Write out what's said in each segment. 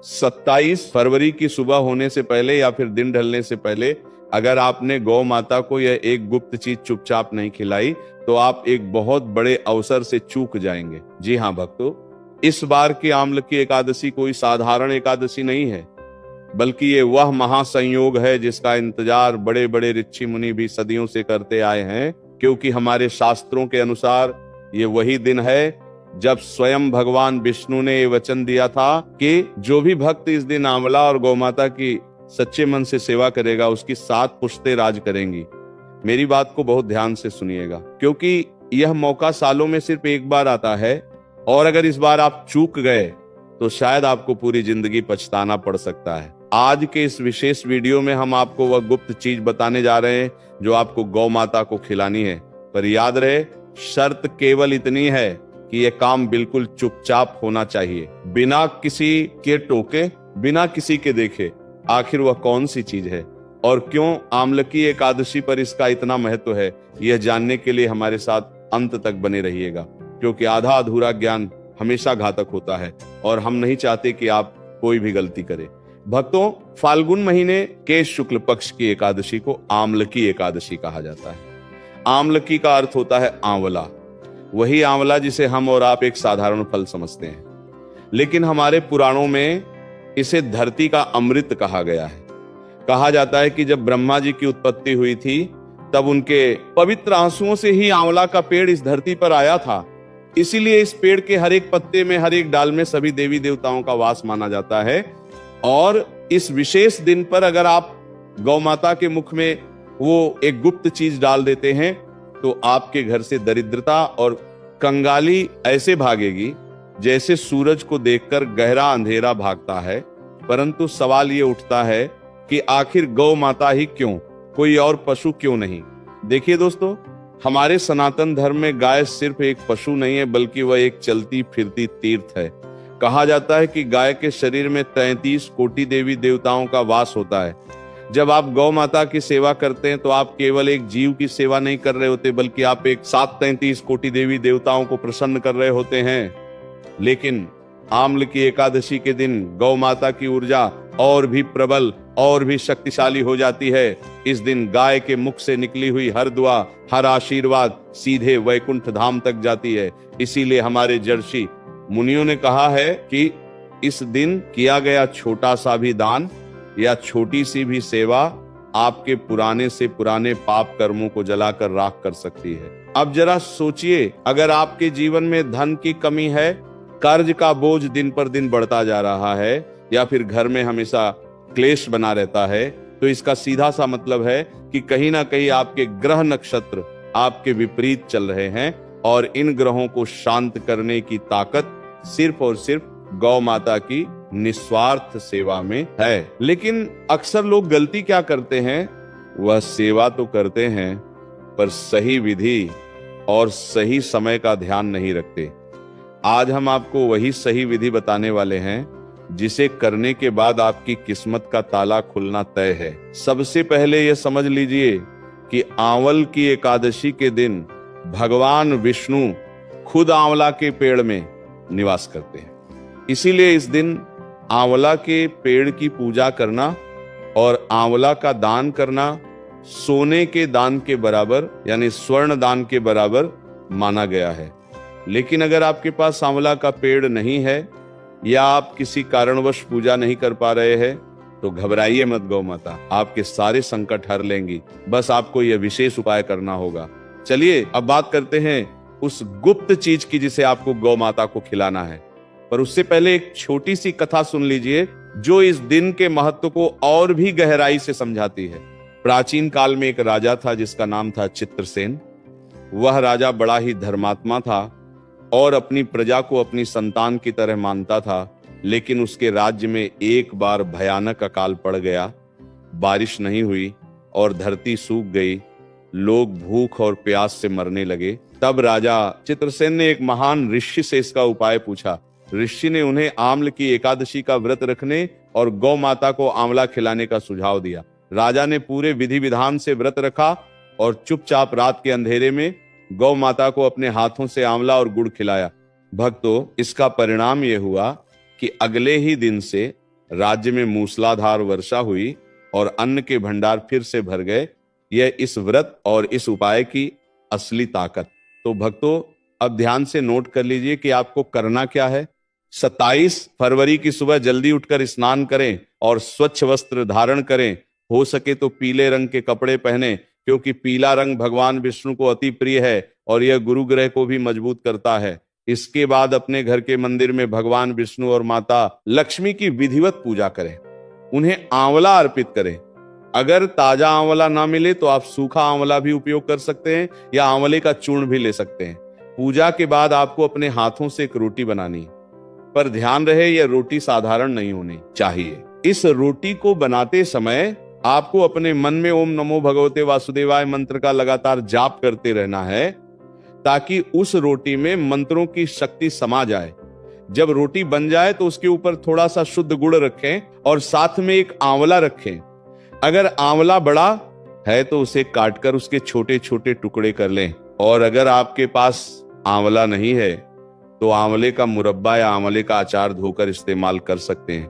27 फरवरी की सुबह होने से पहले या फिर दिन ढलने से पहले अगर आपने गौ माता को यह एक गुप्त चीज चुपचाप नहीं खिलाई तो आप एक बहुत बड़े अवसर से चूक जाएंगे। जी हाँ भक्तों, इस बार की आम्ल की एकादशी कोई साधारण एकादशी नहीं है, बल्कि ये वह महासंयोग है जिसका इंतजार बड़े बड़े ऋषि मुनि भी सदियों से करते आए हैं, क्योंकि हमारे शास्त्रों के अनुसार ये वही दिन है जब स्वयं भगवान विष्णु ने ये वचन दिया था कि जो भी भक्त इस दिन आंवला और गौमाता की सच्चे मन से सेवा करेगा उसकी 7 पुश्तें राज करेंगी। मेरी बात को बहुत ध्यान से सुनिएगा, क्योंकि यह मौका सालों में सिर्फ एक बार आता है और अगर इस बार आप चूक गए तो शायद आपको पूरी जिंदगी पछताना पड़ सकता है। आज के इस विशेष वीडियो में हम आपको वह गुप्त चीज बताने जा रहे हैं जो आपको गौ माता को खिलानी है। पर याद रहे, शर्त केवल इतनी है कि यह काम बिल्कुल चुपचाप होना चाहिए, बिना किसी के टोके, बिना किसी के देखे। आखिर वह कौन सी चीज है और क्यों आम्लकी एकादशी पर इसका इतना महत्व है, यह जानने के लिए हमारे साथ अंत तक बने रहिएगा, क्योंकि आधा अधूरा ज्ञान हमेशा घातक होता है और हम नहीं चाहते कि आप कोई भी गलती करें। भक्तों, फाल्गुन महीने के शुक्ल पक्ष की एकादशी को आम्लकी एकादशी कहा जाता है। आम्लकी का अर्थ होता है आंवला, वही आंवला जिसे हम और आप एक साधारण फल समझते हैं, लेकिन हमारे पुराणों में इसे धरती का अमृत कहा गया है। कहा जाता है कि जब ब्रह्मा जी की उत्पत्ति हुई थी तब उनके पवित्र आंसुओं से ही आंवला का पेड़ इस धरती पर आया था। इसीलिए इस पेड़ के हर एक पत्ते में, हर एक डाल में सभी देवी देवताओं का वास माना जाता है। और इस विशेष दिन पर अगर आप गौ माता के मुख में वो एक गुप्त चीज डाल देते हैं तो आपके घर से दरिद्रता और कंगाली ऐसे भागेगी जैसे सूरज को देखकर गहरा अंधेरा भागता है। परंतु सवाल ये उठता है कि आखिर गौ माता ही क्यों, कोई और पशु क्यों नहीं? देखिए दोस्तों, हमारे सनातन धर्म में गाय सिर्फ एक पशु नहीं है, बल्कि वह एक चलती फिरती तीर्थ है। कहा जाता है कि गाय के शरीर में 33 कोटि देवी देवताओं का वास होता है। जब आप गौ माता की सेवा करते हैं तो आप केवल एक जीव की सेवा नहीं कर रहे होते, बल्कि आप एक 733 कोटि देवी देवताओं को प्रसन्न कर रहे होते हैं। लेकिन आम्ल की एकादशी के दिन गौ माता की ऊर्जा और भी प्रबल और भी शक्तिशाली हो जाती है। इस दिन गाय के मुख से निकली हुई हर दुआ, हर आशीर्वाद सीधे वैकुंठ धाम तक जाती है। इसीलिए हमारे जर्षि मुनियों ने कहा है कि इस दिन किया गया छोटा सा भी दान या छोटी सी भी सेवा आपके पुराने से पुराने पाप कर्मों को जलाकर राख कर सकती है। अब जरा सोचिए, अगर आपके जीवन में धन की कमी है, कर्ज का बोझ दिन पर दिन बढ़ता जा रहा है, या फिर घर में हमेशा क्लेश बना रहता है, तो इसका सीधा सा मतलब है कि कहीं ना कहीं आपके ग्रह नक्षत्र आपके विपरीत चल रहे हैं और इन ग्रहों को शांत करने की ताकत सिर्फ और सिर्फ गौ माता की निस्वार्थ सेवा में है। लेकिन अक्सर लोग गलती क्या करते हैं, वह सेवा तो करते हैं पर सही विधि और सही समय का ध्यान नहीं रखते। आज हम आपको वही सही विधि बताने वाले हैं जिसे करने के बाद आपकी किस्मत का ताला खुलना तय है। सबसे पहले यह समझ लीजिए कि आंवल की एकादशी के दिन भगवान विष्णु खुद आंवला के पेड़ में निवास करते हैं। इसीलिए इस दिन आंवला के पेड़ की पूजा करना और आंवला का दान करना सोने के दान के बराबर, यानी स्वर्ण दान के बराबर माना गया है। लेकिन अगर आपके पास आंवला का पेड़ नहीं है या आप किसी कारणवश पूजा नहीं कर पा रहे हैं तो घबराइए मत, गौ माता आपके सारे संकट हर लेंगी। बस आपको यह विशेष उपाय करना होगा। चलिए अब बात करते हैं उस गुप्त चीज की जिसे आपको गौ माता को खिलाना है। पर उससे पहले एक छोटी सी कथा सुन लीजिए जो इस दिन के महत्व को और भी गहराई से समझाती है। प्राचीन काल में एक राजा था जिसका नाम था चित्रसेन। वह राजा बड़ा ही धर्मात्मा था और अपनी प्रजा को अपनी संतान की तरह मानता था। लेकिन उसके राज्य में एक बार भयानक अकाल पड़ गया। बारिश नहीं हुई और धरती सूख गई। लोग भूख और प्यास से मरने लगे। तब राजा चित्रसेन ने एक महान ऋषि से इसका उपाय पूछा। ऋषि ने उन्हें आम्ल की एकादशी का व्रत रखने और गौ माता को आंवला खिलाने का सुझाव दिया। राजा ने पूरे विधि विधान से व्रत रखा और चुपचाप रात के अंधेरे में गौ माता को अपने हाथों से आंवला और गुड़ खिलाया। भक्तों, इसका परिणाम यह हुआ कि अगले ही दिन से राज्य में मूसलाधार वर्षा हुई और अन्न के भंडार फिर से भर गए। यह इस व्रत और इस उपाय की असली ताकत। तो भक्तों, अब ध्यान से नोट कर लीजिए कि आपको करना क्या है। 27 फरवरी की सुबह जल्दी उठकर स्नान करें और स्वच्छ वस्त्र धारण करें। हो सके तो पीले रंग के कपड़े पहने, क्योंकि पीला रंग भगवान विष्णु को अति प्रिय है और यह गुरु ग्रह को भी मजबूत करता है। इसके बाद अपने घर के मंदिर में भगवान विष्णु और माता लक्ष्मी की विधिवत पूजा करें। उन्हें आंवला अर्पित करें। अगर ताजा आंवला ना मिले तो आप सूखा आंवला भी उपयोग कर सकते हैं या आंवले का चूर्ण भी ले सकते हैं। पूजा के बाद आपको अपने हाथों से एक रोटी बनानी है, पर ध्यान रहे यह रोटी साधारण नहीं होनी चाहिए। इस रोटी को बनाते समय आपको अपने मन में ओम नमो भगवते वासुदेवाय मंत्र का लगातार जाप करते रहना है, ताकि उस रोटी में मंत्रों की शक्ति समा जाए। जब रोटी बन जाए तो उसके ऊपर थोड़ा सा शुद्ध गुड़ रखें और साथ में एक आंवला रखें। अगर आंवला बड़ा है तो उसे काटकर उसके छोटे छोटे टुकड़े कर लें, और अगर आपके पास आंवला नहीं है तो आंवले का मुरब्बा या आंवले का अचार धोकर इस्तेमाल कर सकते हैं,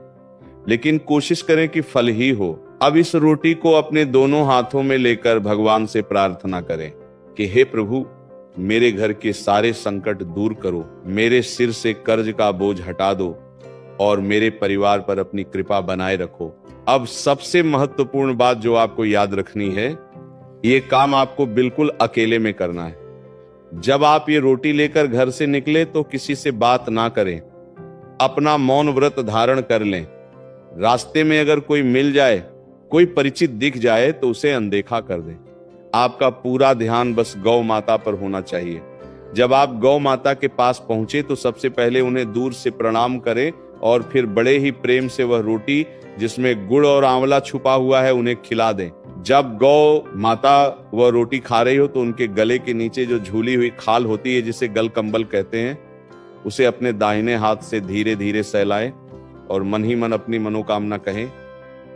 लेकिन कोशिश करें कि फल ही हो। अब इस रोटी को अपने दोनों हाथों में लेकर भगवान से प्रार्थना करें कि हे प्रभु, मेरे घर के सारे संकट दूर करो, मेरे सिर से कर्ज का बोझ हटा दो और मेरे परिवार पर अपनी कृपा बनाए रखो। अब सबसे महत्वपूर्ण बात जो आपको याद रखनी है, ये काम आपको बिल्कुल अकेले में करना है। जब आप ये रोटी लेकर घर से निकले तो किसी से बात ना करें, अपना मौन व्रत धारण कर लें। रास्ते में अगर कोई मिल जाए, कोई परिचित दिख जाए तो उसे अनदेखा कर दें। आपका पूरा ध्यान बस गौ माता पर होना चाहिए। जब आप गौ माता के पास पहुंचे तो सबसे पहले उन्हें दूर से प्रणाम करें और फिर बड़े ही प्रेम से वह रोटी जिसमें गुड़ और आंवला छुपा हुआ है उन्हें खिला दें। जब गौ माता वह रोटी खा रही हो तो उनके गले के नीचे जो झूली हुई खाल होती है, जिसे गल कंबल कहते हैं, उसे अपने दाहिने हाथ से धीरे धीरे सहलाएं और मन ही मन अपनी मनोकामना कहें,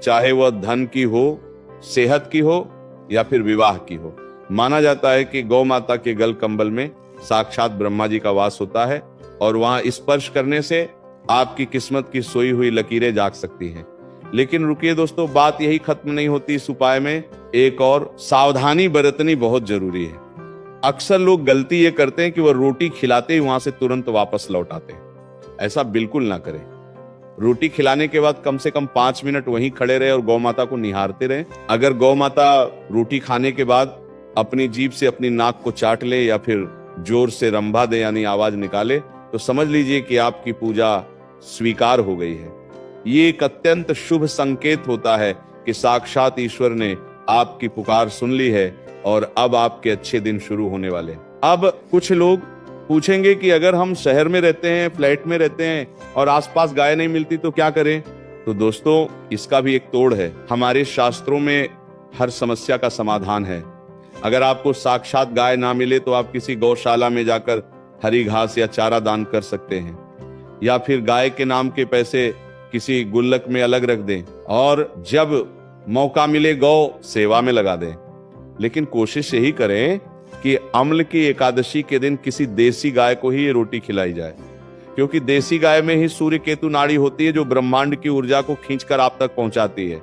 चाहे वह धन की हो, सेहत की हो या फिर विवाह की हो। माना जाता है कि गौ माता के गल कंबल में साक्षात ब्रह्मा जी का वास होता है और वहां स्पर्श करने से आपकी किस्मत की सोई हुई लकीरें जाग सकती हैं। लेकिन रुकिए दोस्तों, बात यही खत्म नहीं होती। इस उपाय में एक और सावधानी बरतनी बहुत जरूरी है। अक्सर लोग गलती ये करते हैं कि वह रोटी खिलाते ही वहां से तुरंत वापस लौट आते हैं। ऐसा बिल्कुल ना करें। रोटी खिलाने के बाद कम से कम 5 मिनट वहीं खड़े रहे और गौ माता को निहारते रहे। अगर गौ माता रोटी खाने के बाद अपनी जीभ से अपनी नाक को चाट ले या फिर जोर से रंभा दे यानी आवाज निकाले, तो समझ लीजिए कि आपकी पूजा स्वीकार हो गई है। ये एक अत्यंत शुभ संकेत होता है कि साक्षात ईश्वर ने आपकी पुकार सुन ली है और अब आपके अच्छे दिन शुरू होने वाले हैं। अब कुछ लोग पूछेंगे कि अगर हम शहर में रहते हैं, फ्लैट में रहते हैं और आसपास गाय नहीं मिलती तो क्या करें? तो दोस्तों, इसका भी एक तोड़ है। हमारे शास्त्रों में हर समस्या का समाधान है। अगर आपको साक्षात गाय ना मिले तो आप किसी गौशाला में जाकर हरी घास या चारा दान कर सकते हैं, या फिर गाय के नाम के पैसे किसी गुल्लक में अलग रख दें और जब मौका मिले गौ सेवा में लगा दें। लेकिन कोशिश यही करें कि अम्ल की एकादशी के दिन किसी देसी गाय को ही ये रोटी खिलाई जाए, क्योंकि देसी गाय में ही सूर्य केतु नाड़ी होती है जो ब्रह्मांड की ऊर्जा को खींचकर आप तक पहुंचाती है।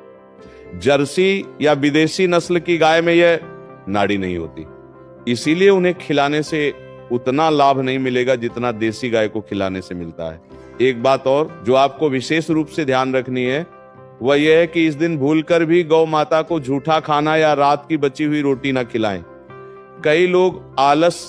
जर्सी या विदेशी नस्ल की गाय में यह नाड़ी नहीं होती, इसीलिए उन्हें खिलाने से उतना लाभ नहीं मिलेगा जितना देसी गाय को खिलाने से मिलता है। एक बात और जो आपको विशेष रूप से ध्यान रखनी है वह यह है कि इस दिन भूलकर भी गौ माता को झूठा खाना या रात की बची हुई रोटी ना खिलाएं। कई लोग आलस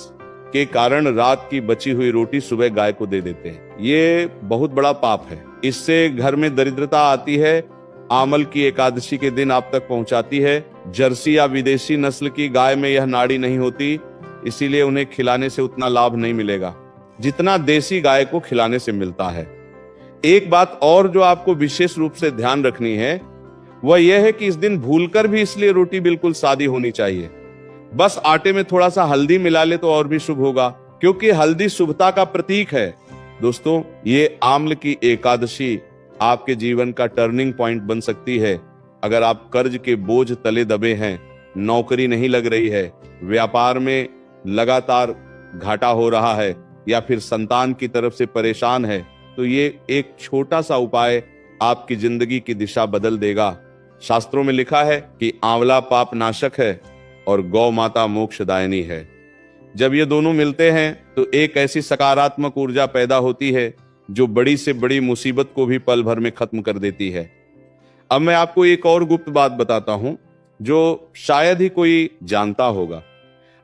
के कारण रात की बची हुई रोटी सुबह गाय को दे देते हैं। ये बहुत बड़ा पाप है। इससे घर में दरिद्रता आती है, आमल की एकादशी के दिन आप तक पहुंचाती है। जर्सी या विदेशी नस्ल की गाय में यह नाड़ी नहीं होती, इसीलिए उन्हें खिलाने से उतना लाभ नहीं मिलेगा जितना देसी गाय को खिलाने से मिलता है। एक बात और जो आपको विशेष रूप से ध्यान रखनी है वह यह है कि इस दिन भूलकर भी इसलिए रोटी बिल्कुल सादी होनी चाहिए। बस आटे में थोड़ा सा हल्दी मिला ले तो और भी शुभ होगा, क्योंकि हल्दी शुभता का प्रतीक है। दोस्तों, ये आम्ल की एकादशी आपके जीवन का टर्निंग पॉइंट बन सकती है। अगर आप कर्ज के बोझ तले दबे हैं, नौकरी नहीं लग रही है, व्यापार में लगातार घाटा हो रहा है या फिर संतान की तरफ से परेशान है, तो ये एक छोटा सा उपाय आपकी जिंदगी की दिशा बदल देगा। शास्त्रों में लिखा है कि आंवला पाप नाशक है और गौ माता मोक्षदायिनी है। जब ये दोनों मिलते हैं तो एक ऐसी सकारात्मक ऊर्जा पैदा होती है जो बड़ी से बड़ी मुसीबत को भी पल भर में खत्म कर देती है। अब मैं आपको एक और गुप्त बात बताता हूं जो शायद ही कोई जानता होगा।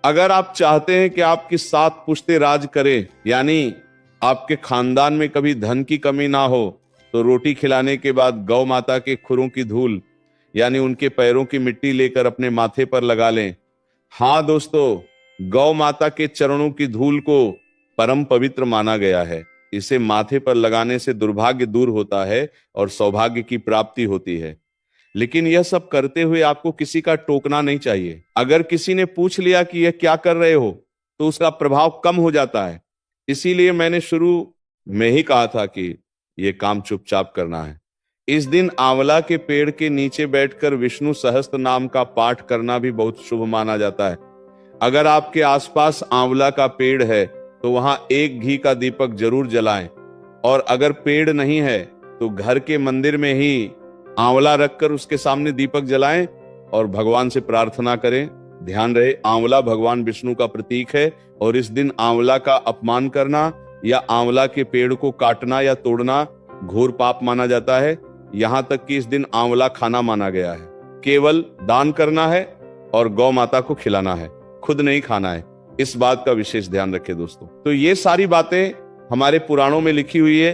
अगर आप चाहते हैं कि आपकी 7 पुश्तें राज करें, यानी आपके खानदान में कभी धन की कमी ना हो, तो रोटी खिलाने के बाद गौ माता के खुरों की धूल यानी उनके पैरों की मिट्टी लेकर अपने माथे पर लगा लें। हाँ दोस्तों, गौ माता के चरणों की धूल को परम पवित्र माना गया है। इसे माथे पर लगाने से दुर्भाग्य दूर होता है और सौभाग्य की प्राप्ति होती है। लेकिन यह सब करते हुए आपको किसी का टोकना नहीं चाहिए। अगर किसी ने पूछ लिया कि यह क्या कर रहे हो, तो उसका प्रभाव कम हो जाता है। इसीलिए मैंने शुरू में ही कहा था कि यह काम चुपचाप करना है। इस दिन आंवला के पेड़ के नीचे बैठकर विष्णु सहस्त्र नाम का पाठ करना भी बहुत शुभ माना जाता है। अगर आपके आसपास आंवला का पेड़ है तो वहां एक घी का दीपक जरूर जलाएं, और अगर पेड़ नहीं है तो घर के मंदिर में ही आंवला रखकर उसके सामने दीपक जलाएं और भगवान से प्रार्थना करें। ध्यान रहे, आंवला भगवान विष्णु का प्रतीक है और इस दिन आंवला का अपमान करना या आंवला के पेड़ को काटना या तोड़ना घोर पाप माना जाता है। यहां तक कि इस दिन आंवला खाना माना गया है। केवल दान करना है और गौ माता को खिलाना है, खुद नहीं खाना है। इस बात का विशेष ध्यान रखें दोस्तों। तो ये सारी बातें हमारे पुराणों में लिखी हुई है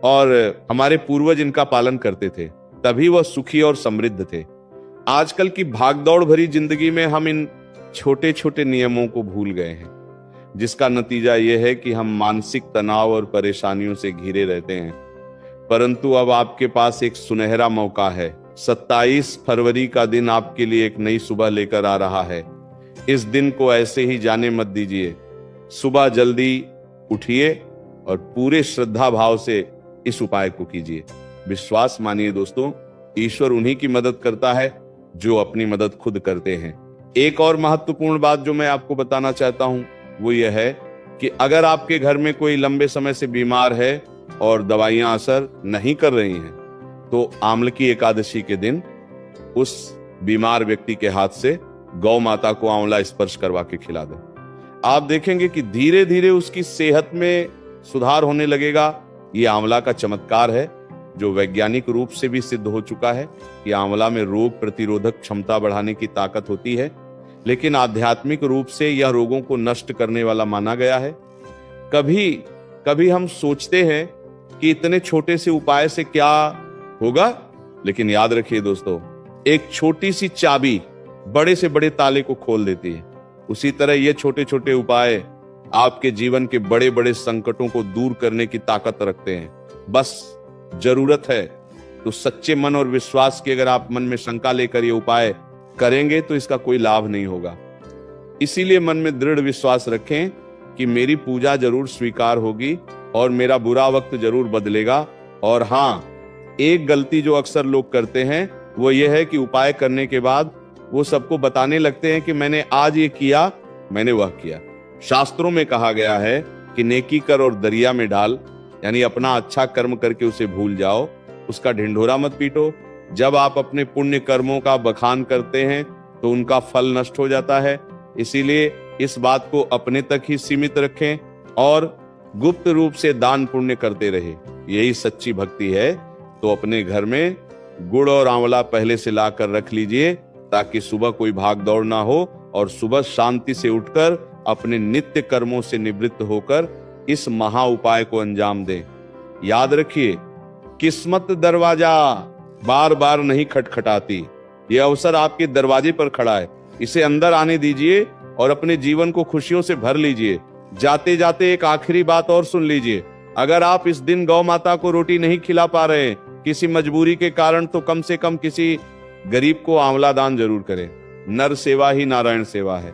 और हमारे पूर्वज इनका पालन करते थे, तभी वह सुखी और समृद्ध थे। आजकल की भागदौड़ भरी जिंदगी में हम इन छोटे छोटे नियमों को भूल गए हैं, जिसका नतीजा यह है कि हम मानसिक तनाव और परेशानियों से घिरे रहते हैं। परंतु अब आपके पास एक सुनहरा मौका है। 27 फरवरी का दिन आपके लिए एक नई सुबह लेकर आ रहा है। इस दिन को ऐसे ही जाने मत दीजिए। सुबह जल्दी उठिए और पूरे श्रद्धा भाव से इस उपाय को कीजिए। विश्वास मानिए दोस्तों, ईश्वर उन्हीं की मदद करता है जो अपनी मदद खुद करते हैं। एक और महत्वपूर्ण बात जो मैं आपको बताना चाहता हूं वो यह है कि अगर आपके घर में कोई लंबे समय से बीमार है और दवाइयां असर नहीं कर रही हैं, तो आम्ल की एकादशी के दिन उस बीमार व्यक्ति के हाथ से गौ माता को आंवला स्पर्श करवा के खिला दें। आप देखेंगे कि धीरे धीरे उसकी सेहत में सुधार होने लगेगा। ये आंवला का चमत्कार है जो वैज्ञानिक रूप से भी सिद्ध हो चुका है कि आंवला में रोग प्रतिरोधक क्षमता बढ़ाने की ताकत होती है, लेकिन आध्यात्मिक रूप से यह रोगों को नष्ट करने वाला माना गया है। कभी कभी हम सोचते हैं कि इतने छोटे से उपाय से क्या होगा, लेकिन याद रखिए दोस्तों, एक छोटी सी चाबी बड़े से बड़े ताले को खोल देती है। उसी तरह ये छोटे छोटे उपाय आपके जीवन के बड़े बड़े संकटों को दूर करने की ताकत रखते हैं। बस जरूरत है तो सच्चे मन और विश्वास की। अगर आप मन में शंका लेकर ये उपाय करेंगे तो इसका कोई लाभ नहीं होगा। इसीलिए मन में दृढ़ विश्वास रखें कि मेरी पूजा जरूर स्वीकार होगी और मेरा बुरा वक्त जरूर बदलेगा। और हाँ, एक गलती जो अक्सर लोग करते हैं वो ये है कि उपाय करने के बाद वो सबको बताने लगते हैं कि मैंने आज ये किया, मैंने वह किया। शास्त्रों में कहा गया है कि नेकी कर और दरिया में डाल, यानी अपना अच्छा कर्म करके उसे भूल जाओ, उसका ढिंढोरा मत पीटो। जब आप अपने पुण्य कर्मों का बखान करते हैं तो उनका फल नष्ट हो जाता है। इसीलिए इस बात को अपने तक ही सीमित रखें और गुप्त रूप से दान पुण्य करते रहे। यही सच्ची भक्ति है। तो अपने घर में गुड़ और आंवला पहले से ला कर रख लीजिए ताकि सुबह कोई भाग दौड़ ना हो और सुबह शांति से उठकर अपने नित्य कर्मों से निवृत्त होकर इस महा उपाय को अंजाम दें। याद रखिए, किस्मत दरवाजा बार बार नहीं खटखटाती। यह अवसर आपके दरवाजे पर खड़ा है, इसे अंदर आने दीजिए और अपने जीवन को खुशियों से भर लीजिए। जाते जाते एक आखिरी बात और सुन लीजिए, अगर आप इस दिन गौ माता को रोटी नहीं खिला पा रहे हैं किसी मजबूरी के कारण, तो कम से कम किसी गरीब को आंवला दान जरूर करें। नर सेवा ही नारायण सेवा है।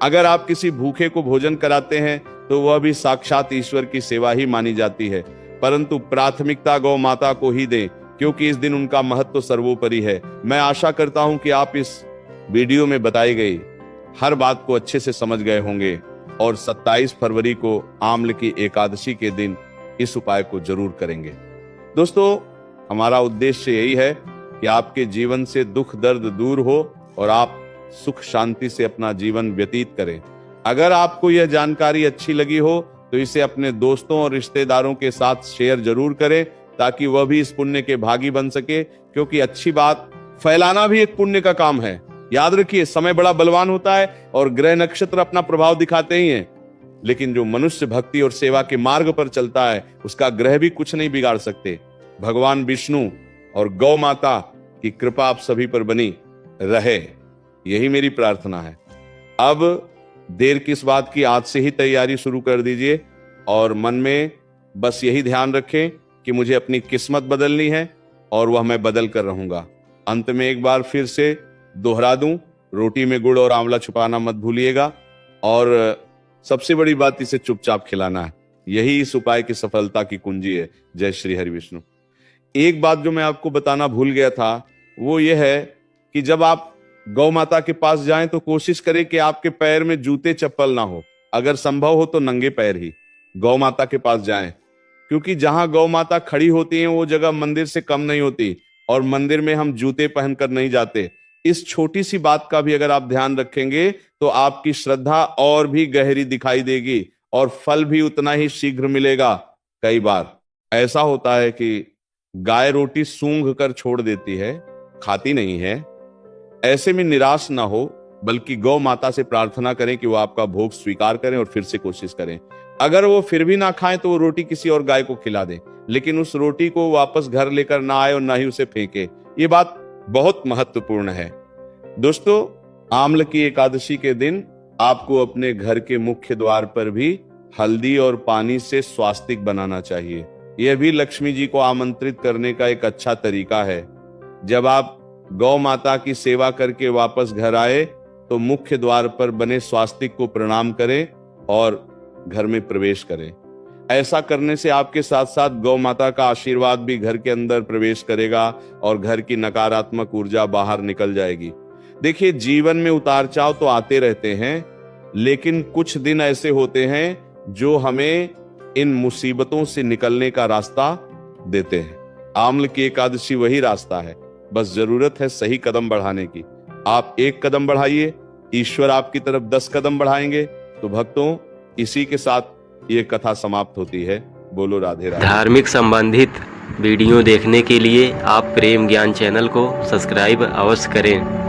अगर आप किसी भूखे को भोजन कराते हैं तो वह भी साक्षात ईश्वर की सेवा ही मानी जाती है। परंतु प्राथमिकता गौ माता को ही दें क्योंकि इस दिन उनका महत्व सर्वोपरि है। मैं आशा करता हूं कि आप इस वीडियो में बताई गई हर बात को अच्छे से समझ गए होंगे और 27 फरवरी को आम्ल की एकादशी के दिन इस उपाय को जरूर करेंगे। दोस्तों, हमारा उद्देश्य यही है कि आपके जीवन से दुख दर्द दूर हो और आप सुख शांति से अपना जीवन व्यतीत करें। अगर आपको यह जानकारी अच्छी लगी हो तो इसे अपने दोस्तों और रिश्तेदारों के साथ शेयर जरूर करें, ताकि वह भी इस पुण्य के भागी बन सके, क्योंकि अच्छी बात फैलाना भी एक पुण्य का काम है। याद रखिए, समय बड़ा बलवान होता है और ग्रह नक्षत्र अपना प्रभाव दिखाते ही हैं, लेकिन जो मनुष्य भक्ति और सेवा के मार्ग पर चलता है उसका ग्रह भी कुछ नहीं बिगाड़ सकते। भगवान विष्णु और गौ माता की कृपा आप सभी पर बनी रहे, यही मेरी प्रार्थना है। अब देर किस बात की, आज से ही तैयारी शुरू कर दीजिए और मन में बस यही ध्यान रखें कि मुझे अपनी किस्मत बदलनी है और वह मैं बदल कर रहूंगा। अंत में एक बार फिर से दोहरा दूं, रोटी में गुड़ और आंवला छुपाना मत भूलिएगा, और सबसे बड़ी बात, इसे चुपचाप खिलाना है। यही इस उपाय की सफलता की कुंजी है। जय श्री हरि विष्णु। एक बात जो मैं आपको बताना भूल गया था वो ये है कि जब आप गौ माता के पास जाएं तो कोशिश करें कि आपके पैर में जूते चप्पल ना हो। अगर संभव हो तो नंगे पैर ही गौ माता के पास जाएं, क्योंकि जहां गौ माता खड़ी होती हैं वो जगह मंदिर से कम नहीं होती, और मंदिर में हम जूते पहनकर नहीं जाते। इस छोटी सी बात का भी अगर आप ध्यान रखेंगे तो आपकी श्रद्धा और भी गहरी दिखाई देगी और फल भी उतना ही शीघ्र मिलेगा। कई बार ऐसा होता है कि गाय रोटी सूंघ कर छोड़ देती है, खाती नहीं है। ऐसे में निराश ना हो, बल्कि गौ माता से प्रार्थना करें कि वो आपका भोग स्वीकार करें और फिर से कोशिश करें। अगर वो फिर भी ना खाएं तो वो रोटी किसी और गाय को खिला दें, लेकिन उस रोटी को वापस घर लेकर ना आए और ना ही उसे फेंके। ये बात बहुत महत्वपूर्ण है। दोस्तों, आम्ल की एकादशी के दिन आपको अपने घर के मुख्य द्वार पर भी हल्दी और पानी से स्वास्तिक बनाना चाहिए। यह भी लक्ष्मी जी को आमंत्रित करने का एक अच्छा तरीका है। जब आप गौ माता की सेवा करके वापस घर आए तो मुख्य द्वार पर बने स्वास्तिक को प्रणाम करें और घर में प्रवेश करें। ऐसा करने से आपके साथ साथ गौ माता का आशीर्वाद भी घर के अंदर प्रवेश करेगा और घर की नकारात्मक ऊर्जा बाहर निकल जाएगी। देखिए, जीवन में उतार चढ़ाव तो आते रहते हैं, लेकिन कुछ दिन ऐसे होते हैं जो हमें इन मुसीबतों से निकलने का रास्ता देते हैं। आम्ल की एकादशी वही रास्ता है, बस जरूरत है सही कदम बढ़ाने की। आप एक कदम बढ़ाइए, ईश्वर आपकी तरफ 10 कदम बढ़ाएंगे। तो भक्तों, इसी के साथ ये कथा समाप्त होती है। बोलो राधे राधे। धार्मिक संबंधित वीडियो देखने के लिए आप प्रेम ज्ञान चैनल को सब्सक्राइब अवश्य करें।